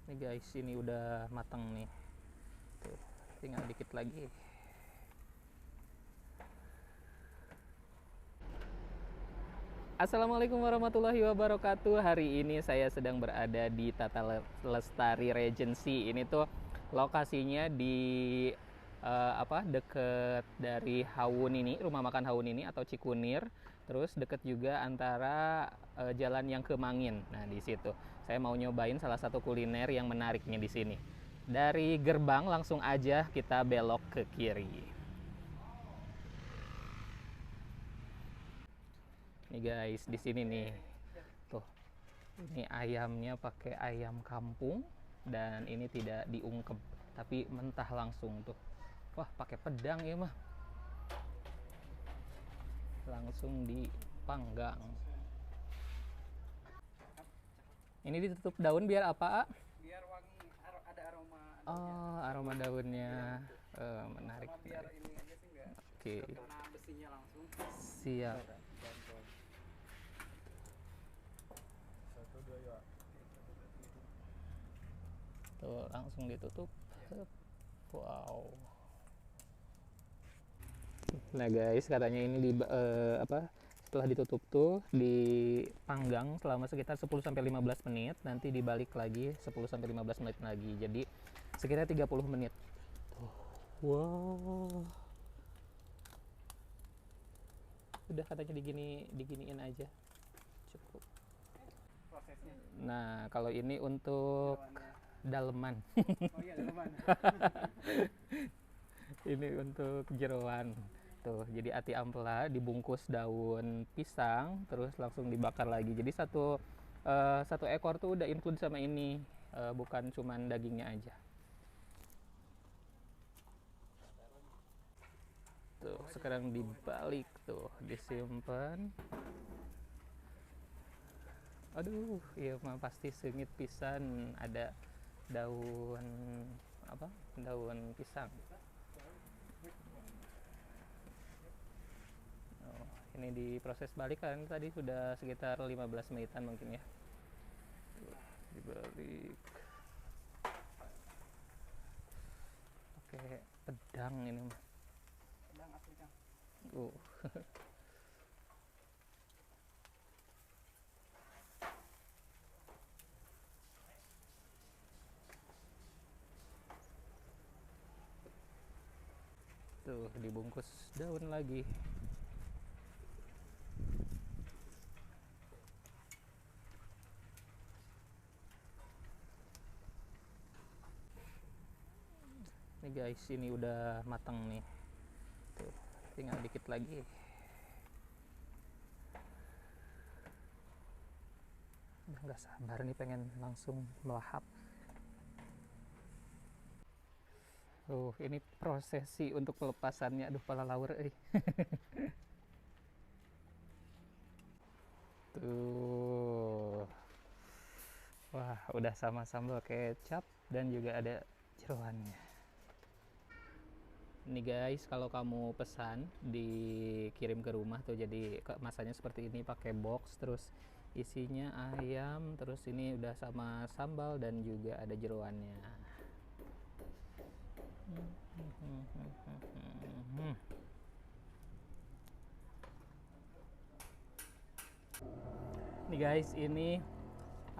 Nih guys, ini udah matang nih. Tuh, tinggal dikit lagi. Assalamualaikum warahmatullahi wabarakatuh. Hari ini saya sedang berada di Tata Lestari Regency. Ini tuh lokasinya di deket dari Hawun ini, rumah makan Hawun ini atau Cikunir. Terus deket juga antara jalan yang ke Mangin. Nah, di situ saya mau nyobain salah satu kuliner yang menariknya di sini. Dari gerbang langsung aja kita belok ke kiri. Nih guys, di sini nih. Tuh. Ini ayamnya pakai ayam kampung dan ini tidak diungkep, tapi mentah langsung tuh. Wah, pakai pedang ya mah. Langsung dipanggang. Ini ditutup daun biar apa, A? Biar wangi, ada aroma daunnya. Oh, aroma daunnya. Menarik. Sama biar ini aja sih enggak Oke. kena besinya langsung. Siap. Satu dua ya. Tuh, langsung ditutup. Wow. Nah guys, katanya ini setelah ditutup tuh dipanggang selama sekitar 10 sampai 15 menit, nanti dibalik lagi 10 sampai 15 menit lagi. Jadi sekitar 30 menit. Tuh. Wow. Udah katanya diginiin aja. Cukup. Prosesnya. Nah, kalau ini untuk daleman. Oh iya, daleman. Ini untuk jeroan. Tuh, jadi ati ampela dibungkus daun pisang, terus langsung dibakar lagi. Jadi satu ekor tuh udah include sama ini, bukan cuman dagingnya aja. Tuh, sekarang dibalik tuh, disimpan. Aduh, iya mah pasti sengit pisan, ada daun apa? Daun pisang. Oh, ini diproses balik kan tadi sudah sekitar 15 menitan mungkin ya. Tuh, dibalik. Pakai pedang ini mah. Pedang asli Kang. Uh. Tuh, dibungkus daun lagi. Nih guys, ini udah matang nih. Tuh, tinggal dikit lagi. Udah nggak sabar nih pengen langsung melahap. Ini prosesi untuk pelepasannya. Aduh, pala laur euy. Tuh. Wah, udah sama sambal kecap dan juga ada jeroannya. Nih guys, kalau kamu pesan dikirim ke rumah tuh, jadi masanya seperti ini pakai box, terus isinya ayam, terus ini udah sama sambal dan juga ada jeroannya. Nih guys, ini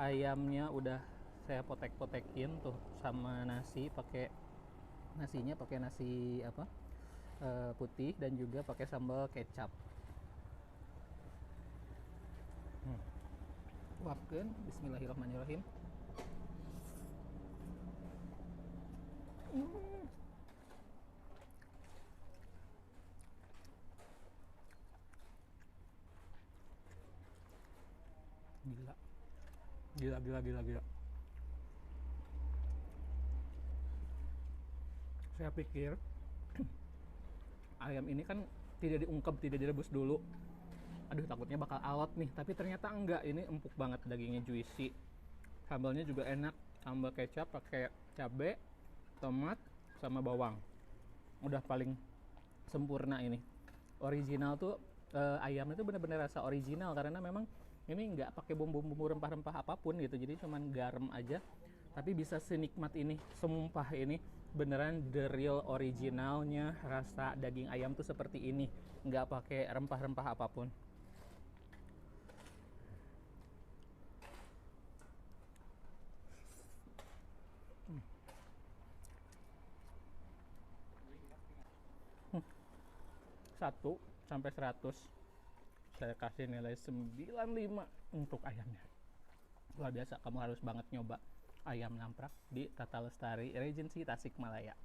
ayamnya udah saya potek-potekin tuh sama nasi, pakai nasi putih dan juga pakai sambal kecap. Wafkeun, bismillahirrahmanirrahim. Gila. Gila. Saya pikir ayam ini kan tidak diungkep, tidak direbus dulu. Aduh, takutnya bakal alot nih, tapi ternyata enggak. Ini empuk banget, dagingnya juicy. Sambalnya juga enak, sambal kecap pakai cabai, tomat, sama bawang. Udah paling sempurna ini. Original tuh ayamnya tuh bener-bener rasa original karena memang ini nggak pakai bumbu-bumbu rempah-rempah apapun gitu. Jadi cuman garam aja Tapi bisa senikmat ini, semumpah ini, beneran the real originalnya rasa daging ayam tuh seperti ini, nggak pakai rempah-rempah apapun. Satu sampai 100 saya kasih nilai 95 untuk ayamnya. Luar biasa, kamu harus banget nyoba ayam lamprak di Tata Lestari Regency Tasikmalaya.